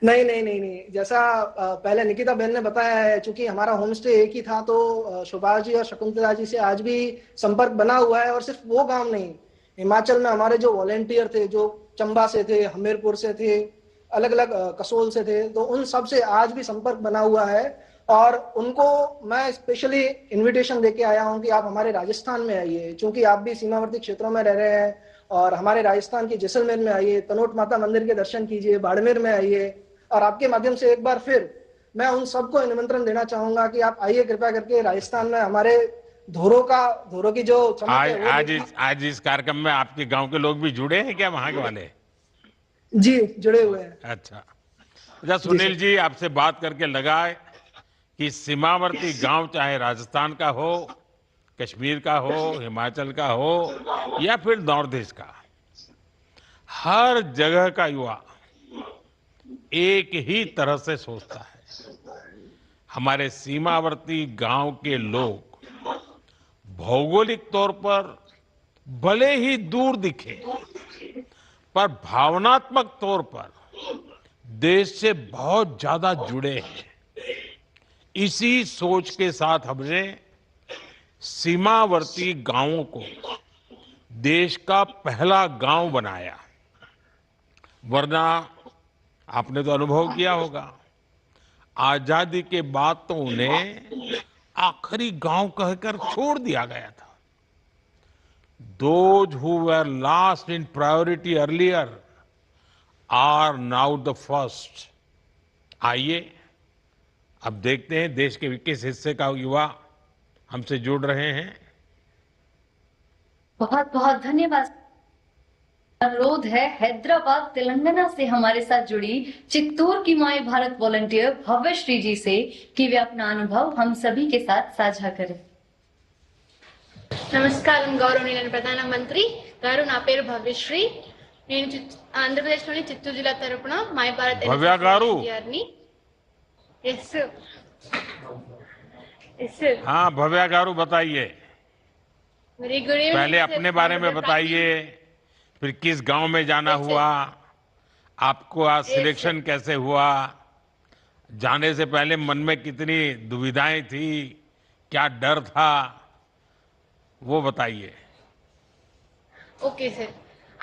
नहीं, जैसा पहले निकिता बहन ने बताया है, चूंकि हमारा होम स्टे एक ही था तो सुभाष जी और शकुंतला जी से आज भी संपर्क बना हुआ है। और सिर्फ वो गांव नहीं, हिमाचल में हमारे जो वॉलेंटियर थे, जो चंबा से थे, हमीरपुर से थे, अलग अलग कसोल से थे, तो उन सब से आज भी संपर्क बना हुआ है। और उनको मैं स्पेशली इनविटेशन देके आया हूं कि आप हमारे राजस्थान में आइए, क्योंकि आप भी सीमावर्ती क्षेत्रों में रह रहे हैं, और हमारे राजस्थान के जैसलमेर में आइए, तनोट माता मंदिर के दर्शन कीजिए, बाड़मेर में आइए, और आपके माध्यम से एक बार फिर मैं उन सबको निमंत्रण देना चाहूंगा कि आप आइए कृपया करके राजस्थान में हमारे धोरों की जो चमक आज है वो आज देखिए। आज इस कार्यक्रम में आपके गांव के लोग भी जुड़े हैं क्या, वहां के वाले? जी जुड़े हुए हैं। अच्छा सुनील जी, आपसे बात करके लगा कि सीमावर्ती गांव चाहे राजस्थान का हो, कश्मीर का हो, हिमाचल का हो या फिर नॉर्थ ईस्ट का, हर जगह का युवा एक ही तरह से सोचता है। हमारे सीमावर्ती गांव के लोग भौगोलिक तौर पर भले ही दूर दिखे, पर भावनात्मक तौर पर देश से बहुत ज्यादा जुड़े हैं। इसी सोच के साथ हमने सीमावर्ती गांवों को देश का पहला गांव बनाया। वरना आपने तो अनुभव किया होगा, आजादी के बाद तो उन्हें आखिरी गांव कहकर छोड़ दिया गया था। Those who were last in priority earlier are now the first. आइए अब देखते हैं देश के किस हिस्से का युवा हमसे जुड़ रहे हैं। बहुत बहुत धन्यवाद। अनुरोध है हैदराबाद तेलंगाना से हमारे साथ जुड़ी चित्तूर की माय भारत वॉलंटियर भव्यश्री जी से कि वे अपना अनुभव हम सभी के साथ साझा करें। నమస్కారం గౌరవనీయులైన ప్రధానమంత్రి గారు, నా పేరు భవ్యశ్రీ. నేను ఆంధ్రప్రదేశ్లోని చిత్తూరు జిల్లా తరపున my Bharat Bhavya garu. Yes sir. हाँ भव्या गारू, बताइए, वेरी गुड इवनिंग. पहले अपने बारे में बताइए, फिर किस गांव में जाना हुआ, आपको आज सिलेक्शन कैसे हुआ, जाने से पहले मन में कितनी दुविधाएं थी, क्या डर था, वो बताइए। Okay, sir.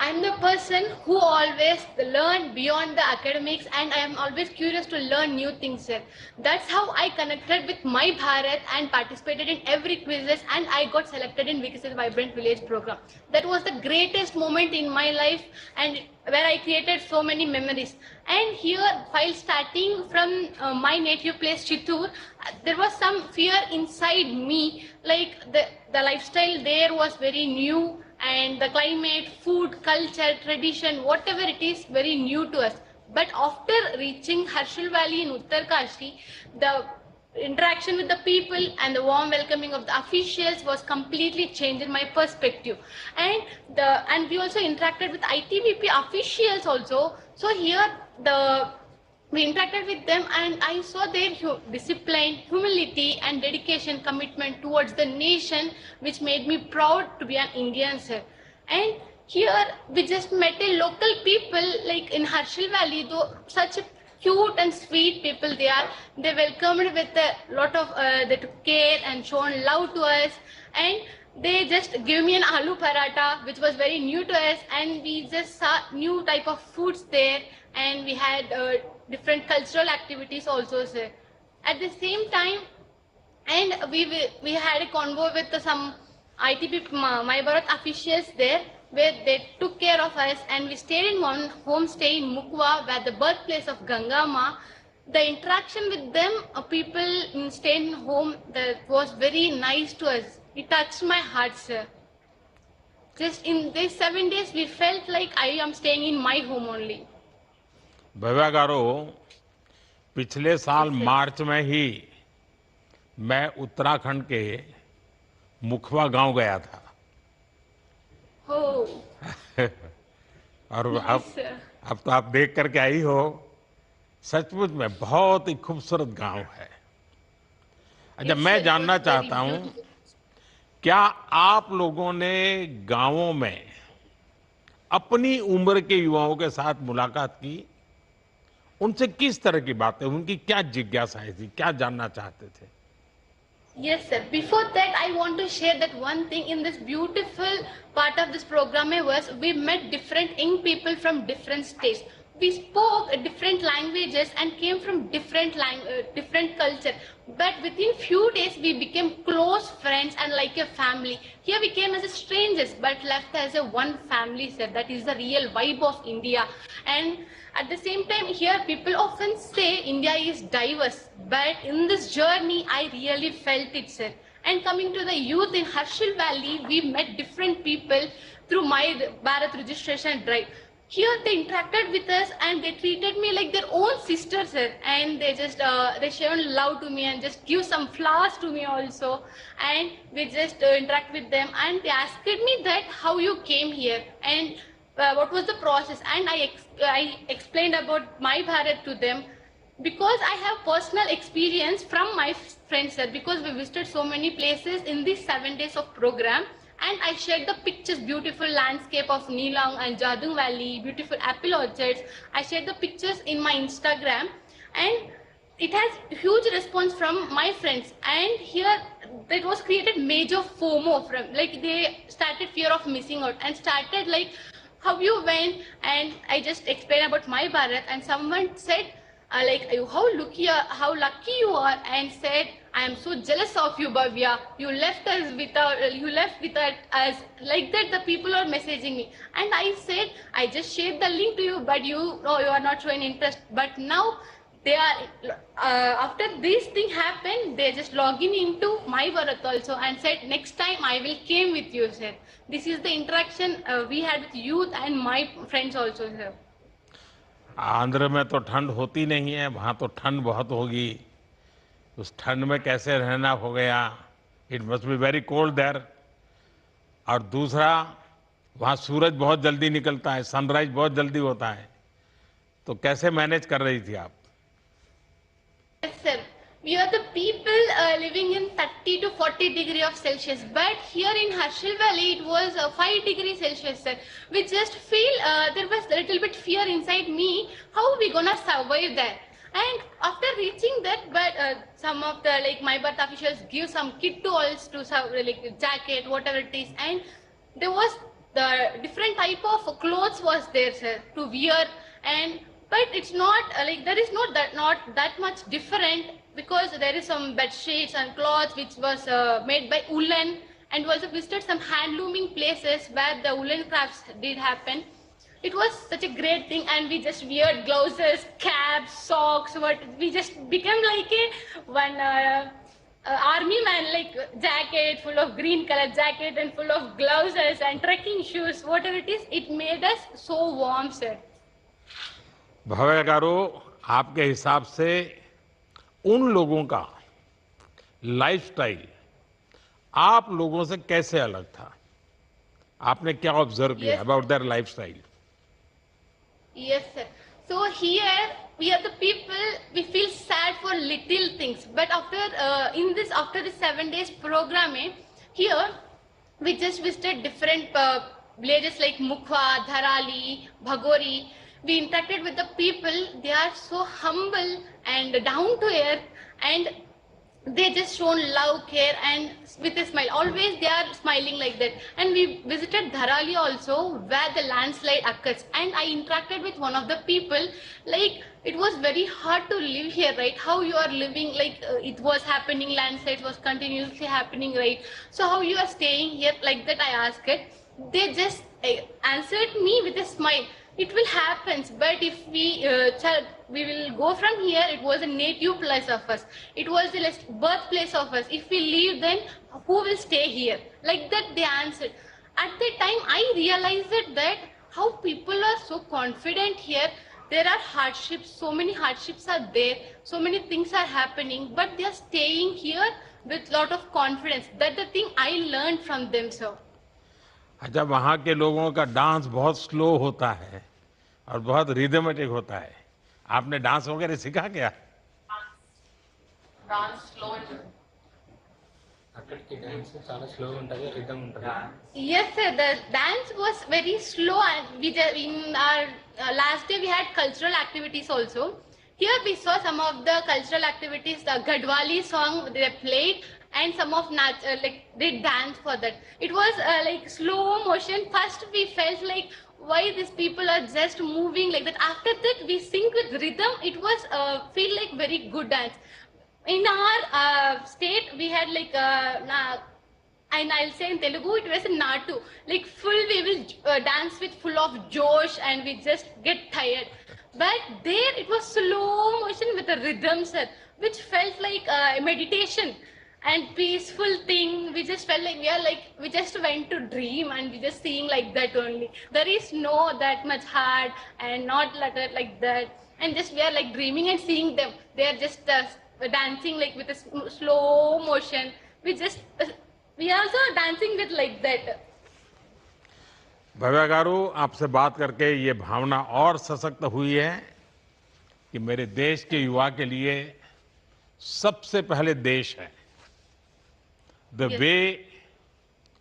I'm the person who always learn beyond the academics, and I am always curious to learn new things, sir. That's how I connected with My Bharat and participated in every quizzes, and I got selected in Viksit Vibrant Village program. That was the greatest moment in my life, and where I created so many memories. And here, while starting from my native place Chittoor, there was some fear inside me, like the lifestyle there was very new, and the climate, food, culture, tradition, whatever it is, very new to us. But after reaching Harshal Valley in Uttarkashi, the interaction with the people and the warm welcoming of the officials was completely changed my perspective. And we also interacted with ITBP officials also. So here we interacted with them, and I saw their discipline, humility, and dedication, commitment towards the nation, which made me proud to be an Indian, sir. And here we just met a local people, like in Harshal Valley, though such a cute and sweet people they are. They welcomed with a lot of they took care and shown love to us, and they just gave me an aloo paratha, which was very new to us, and we just saw new type of foods there, and we had different cultural activities also, sir. At the same time, and we had a convo with some ITP My Bharat officials there, where they took care of us, and we stayed in one homestay in Mukwa, where the birthplace of Ganga Ma. The interaction with them, people staying home, that was very nice to us. It touched my heart, sir. Just in these 7 days, we felt like I am staying in my home only. Bhavya गारू, पिछले साल मार्च में ही मैं उत्तराखंड के मुखवा गांव गया था। और अब तो आप देख करके आई हो, सचमुच में बहुत ही खूबसूरत गांव है। अच्छा, मैं जानना चाहता हूं, क्या आप लोगों ने गांवों में अपनी उम्र के युवाओं के साथ मुलाकात की? उनसे किस तरह की बातें, उनकी क्या जिज्ञासाएं थी, क्या जानना चाहते थे? Yes, sir. Before that, I want to share that one thing in this beautiful part of this program was we met different young people from different states. we spoke different languages and came from different culture, but within few days we became close friends and like a family. Here we came as strangers but left as a one family, sir. That is the real vibe of India. And at the same time, here people often say India is diverse, but in this journey I really felt it, sir. And coming to the youth in Harshil Valley, we met different people through my Bharat registration drive. Here they interacted with us and they treated me like their own sisters, sir. And they just they shown love to me and just give some flowers to me also. And we just interact with them and they asked me that how you came here and what was the process. And I explained about my Bharat to them because I have personal experience from my friends, sir. Because we visited so many places in these 7 days of program. And I shared the pictures, beautiful landscape of Neelang and Jadung Valley, beautiful apple orchards. I shared the pictures in my Instagram and it has huge response from my friends. And here it was created major FOMO from, like they started fear of missing out and started like how you went. And I just explained about my Bharat and someone said how lucky you are, and said, I am so jealous of you, Bhavya. You left us without us. Like that, the people are messaging me. And I said, I just shared the link to you, but you are not showing interest. But now they are, after this thing happened, they just logging into my Bharat also and said, next time I will came with you, sir. This is the interaction we had with youth and my friends also, sir. Andhra में तो ठंड होती नहीं है, वहाँ तो ठंड बहुत होगी। उस ठंड में कैसे रहना हो गया? It must be very cold there. और दूसरा, वहाँ सूरज बहुत जल्दी निकलता है, सनराइज बहुत जल्दी होता है, तो कैसे मैनेज कर रही थी आप? Yes, sir. We are the people living in 30 to 40 degree of Celsius, but here in Harshil Valley it was 5 degrees Celsius, sir. We just feel there was a little bit fear inside me, how we gonna survive there. And after reaching that, but some of the my birth officials give some kit to us to jacket, whatever it is, and there was the different type of clothes was there, sir, to wear. And but it's not there is not that much different, because there is some bed sheets and cloths which was made by woolen, and also visited some handlooming places where the woolen crafts did happen. It was such a great thing, and we just wear gloves, caps, socks. We just became like one army man, like jacket full of green color jacket and full of gloves and trekking shoes, whatever it is. It made us so warm, sir. भव्य गारू, आपके हिसाब से उन लोगों का lifestyle आप लोगों से कैसे अलग था? आपने क्या ऑब्जर्व किया about their lifestyle? Yes, sir. So here we are the people, we feel sad for little things, but after the 7 days program, here we just visited different villages like Mukhwa, Dharali, Bhagori. We interacted with the people. They are so humble and down to earth, and they just shown love, care, and with a smile. Always they are smiling like that. And we visited Dharali also, where the landslide occurs. And I interacted with one of the people. Like, it was very hard to live here, right? How you are living, like it was happening, landslide was continuously happening, right? So how you are staying here, like that I asked it. They just answered me with a smile. It will happen, but if we will go from here. It was a native place of us. It was the birthplace of us. If we leave, then who will stay here? Like that they answered. At that time, I realized that how people are so confident here. There are hardships, so many hardships are there, so many things are happening, but they are staying here with lot of confidence. That's the thing I learned from them, sir. अच्छा, वहाँ के लोगों का dance बहुत slow होता है और बहुत रिदमेटिक होता है। आपने डांस वगैरह सीखा क्या? डांस स्लो అక్కడికి డాన్స్ చాలా స్లో ఉంటుంది, రిథమ్ ఉంటుంది. Yes, sir. The dance was very slow, and in our last day we had cultural activities also. Here we saw some of the cultural activities. The Gadwali song they played, and some of they dance for that. It was like slow motion. First we felt like why these people are just moving like that. After that we sing with rhythm. It was feel like very good dance. In our state we had like and I'll say in Telugu it was a natu, like full we will dance with full of josh and we just get tired. But there it was slow motion with a rhythm, sir, which felt like a meditation and peaceful thing. We just felt like we just went to dream and we just seeing like that only. There is no that much hard and not like that, and just we are like dreaming and seeing them. They are just dancing like with a slow motion. We are also dancing with like that. Bhavya garu, आपसे बात करके ये भावना और सशक्त हुई है कि मेरे देश के युवा के लिए सबसे पहले देश है. The way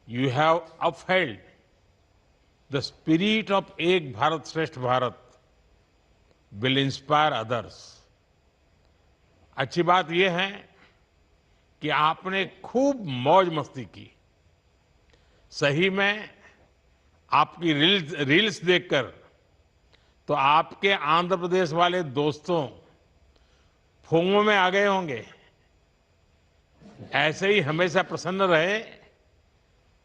you have upheld the spirit of एक भारत श्रेष्ठ भारत will inspire others. अच्छी बात यह है कि आपने खूब मौज मस्ती की. सही में आपकी रील्स देखकर तो आपके आंध्र प्रदेश वाले दोस्तों फूंगों में आ गए होंगे. ऐसे ही हमेशा प्रसन्न रहे.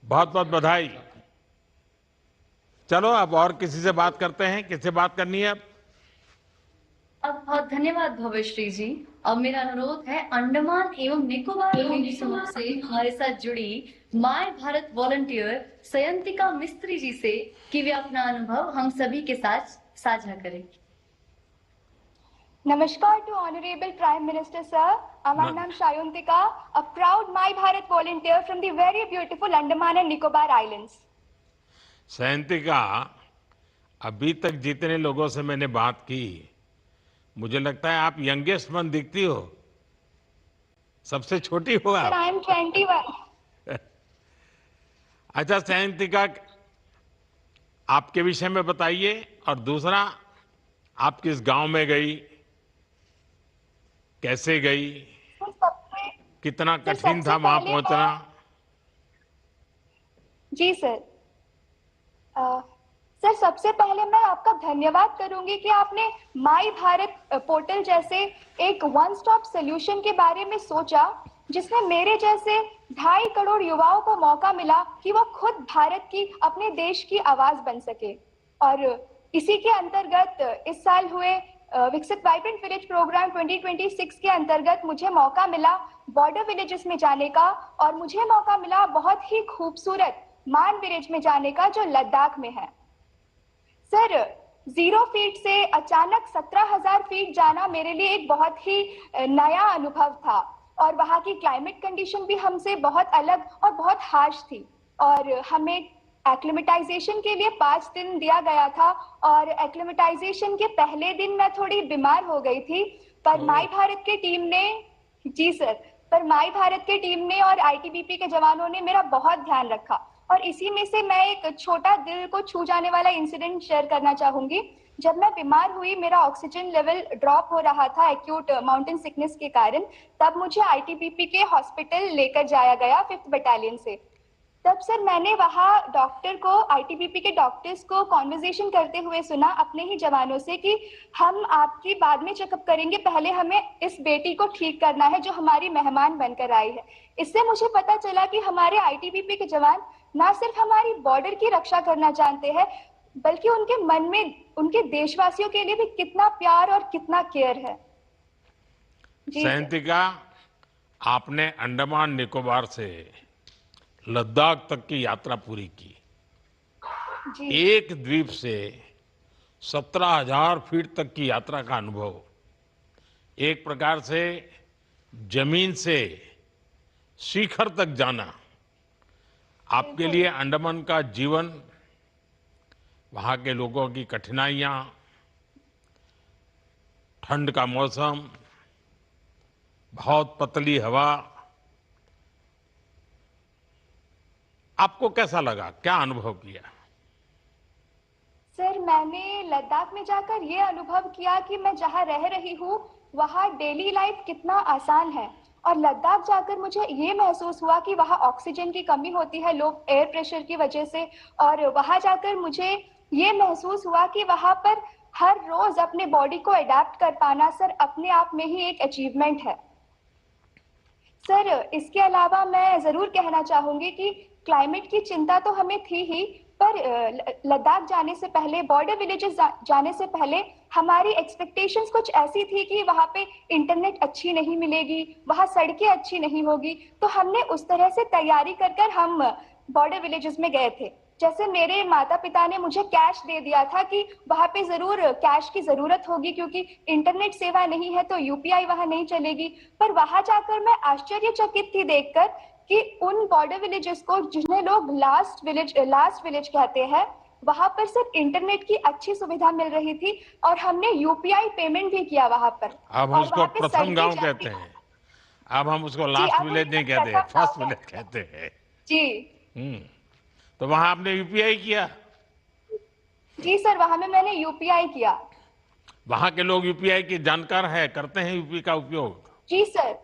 बहुत बहुत बधाई. चलो अब और किसी से बात करते हैं. किससे बात करनी है अब बहुत धन्यवाद भव्यश्री जी. अब मेरा अनुरोध है अंडमान एवं निकोबार द्वीप समूह से हमारे साथ जुड़ी माय भारत वॉलंटियर सयंतिका मिस्त्री जी से कि वे अपना अनुभव हम सभी के साथ साझा करें. Namaskar to Honorable Prime Minister Sir. My name is Sayantika, a proud My Bharat volunteer from the very beautiful Andaman and Nicobar Islands. Sayantika, अभी तक जितने लोगों से मैंने बात की मुझे लगता है आप यंगेस्ट वन दिखती हो. सबसे छोटी हो आप. Sir, I am 21. अच्छा सयंतिका, आपके विषय में बताइए. और दूसरा, आप किस गांव में गई, कैसे गई, कितना कठिन था वहां पहुंचना? जी सर. सर, सबसे पहले मैं आपका धन्यवाद करूंगी कि आपने माई भारत पोर्टल जैसे एक वन स्टॉप सॉल्यूशन के बारे में सोचा, जिसमें मेरे जैसे 2.5 करोड़ युवाओं को मौका मिला कि वो खुद भारत की, अपने देश की आवाज बन सके. और इसी के अंतर्गत इस साल हुए विकसित वाइब्रेंट विलेज प्रोग्राम 2026 के अंतर्गत मुझे मौका मिला बॉर्डर विलेजेस में जाने का, और मुझे मौका मिला बहुत ही खूबसूरत मान विलेज में जाने का जो लद्दाख में है. सर, 0 फीट से अचानक 17,000 फीट जाना मेरे लिए एक बहुत ही नया अनुभव था, और वहाँ की क्लाइमेट कंडीशन भी हमसे बहुत अलग और बहुत हार्श थी, और हमें एक्लिमेटाइजेशन के लिए 5 दिन दिया गया था, और एक्लिमेटाइजेशन के पहले दिन मैं थोड़ी बीमार हो गई थी. पर माई भारत के टीम ने, जी सर, पर माई भारत के टीम ने और आईटीबीपी के जवानों ने मेरा बहुत ध्यान रखा. और इसी में से मैं एक छोटा दिल को छू जाने वाला इंसिडेंट शेयर करना चाहूंगी. जब मैं बीमार हुई, मेरा ऑक्सीजन लेवल ड्रॉप हो रहा था एक्यूट माउंटेन सिकनेस के कारण, तब मुझे आईटीबीपी के हॉस्पिटल लेकर जाया गया 5th बटालियन से. तब सर मैंने वहाँ डॉक्टर को, आईटीबीपी के डॉक्टर्स को कॉन्वर्सेशन करते हुए सुना अपने ही जवानों से कि हम आपकी बाद में चेकअप करेंगे, पहले हमें इस बेटी को ठीक करना है जो हमारी मेहमान बनकर आई है. इससे मुझे पता चला कि हमारे आईटीबीपी के जवान ना सिर्फ हमारी बॉर्डर की रक्षा करना जानते हैं, बल्कि उनके मन में उनके देशवासियों के लिए भी कितना प्यार और कितना केयर है. सयंतिका, आपने अंडमान निकोबार से लद्दाख तक की यात्रा पूरी की. एक द्वीप से 17,000 फीट तक की यात्रा का अनुभव, एक प्रकार से जमीन से शिखर तक जाना. आपके लिए अंडमान का जीवन, वहाँ के लोगों की कठिनाइयाँ, ठंड का मौसम, बहुत पतली हवा, आपको कैसा लगा, क्या अनुभव किया? सर, मैंने लद्दाख में जाकर ये अनुभव किया कि मैं जहाँ रह रही हूँ वहाँ डेली लाइफ कितना आसान है. और लद्दाख जाकर मुझे ये महसूस हुआ कि वहाँ ऑक्सीजन की कमी होती है लो एयर प्रेशर की वजह से, और वहाँ जाकर मुझे ये महसूस हुआ कि वहां पर हर रोज अपने बॉडी को अडेप्ट कर पाना सर अपने आप में ही एक अचीवमेंट है। सर इसके अलावा मैं जरूर कहना चाहूंगी कि क्लाइमेट की चिंता तो हमें थी ही, पर लद्दाख जाने से पहले, बॉर्डर विलेजेस जाने से पहले हमारी एक्सपेक्टेशंस कुछ ऐसी थी कि वहां पे इंटरनेट अच्छी नहीं मिलेगी, वहां सड़कें अच्छी नहीं होगी, तो हमने उस तरह से तैयारी कर हम बॉर्डर विलेजेस में गए थे। जैसे मेरे माता पिता ने मुझे कैश दे दिया था कि वहां पे जरूर कैश की जरूरत होगी क्योंकि इंटरनेट सेवा नहीं है तो यूपीआई वहां नहीं चलेगी। पर वहां जाकर मैं आश्चर्यचकित थी देखकर कि उन बॉर्डर विलेजेस को जिन्हें लोग लास्ट विलेज कहते हैं, वहां पर सिर्फ इंटरनेट की अच्छी सुविधा मिल रही थी और हमने यूपीआई पेमेंट भी किया वहां पर। अब हम उसको प्रथम गांव कहते हैं, अब हम उसको लास्ट विलेज नहीं कहते हैं, फर्स्ट विलेज कहते हैं जी। तो वहां आपने यूपीआई किया? जी सर, वहां में मैंने यूपीआई किया। वहां के लोग यूपीआई की जानकार है, करते हैं यूपी का उपयोग? जी सर,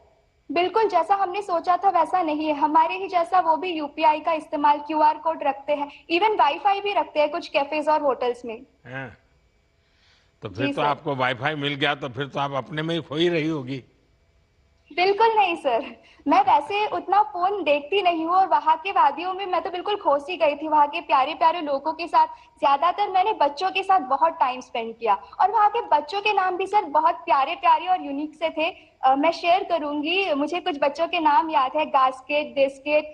बिल्कुल जैसा हमने सोचा था वैसा नहीं है। हमारे ही जैसा वो भी यूपीआई का इस्तेमाल, क्यूआर कोड रखते हैं, इवन वाईफाई भी रखते हैं कुछ कैफेज और होटल्स में। तो फिर तो आपको वाईफाई मिल गया तो फिर तो आप अपने में ही खोई रही होगी। बिल्कुल नहीं सर, मैं वैसे उतना फोन देखती नहीं हूँ और वहाँ के वादियों में मैं तो बिल्कुल खोस ही गई थी वहाँ के प्यारे प्यारे लोगों के साथ। ज्यादातर मैंने बच्चों के साथ बहुत टाइम स्पेंड किया और वहाँ के बच्चों के नाम भी सर बहुत प्यारे प्यारे और यूनिक से थे। मैं शेयर करूंगी, मुझे कुछ बच्चों के नाम याद है, गास्केट, बिस्किट,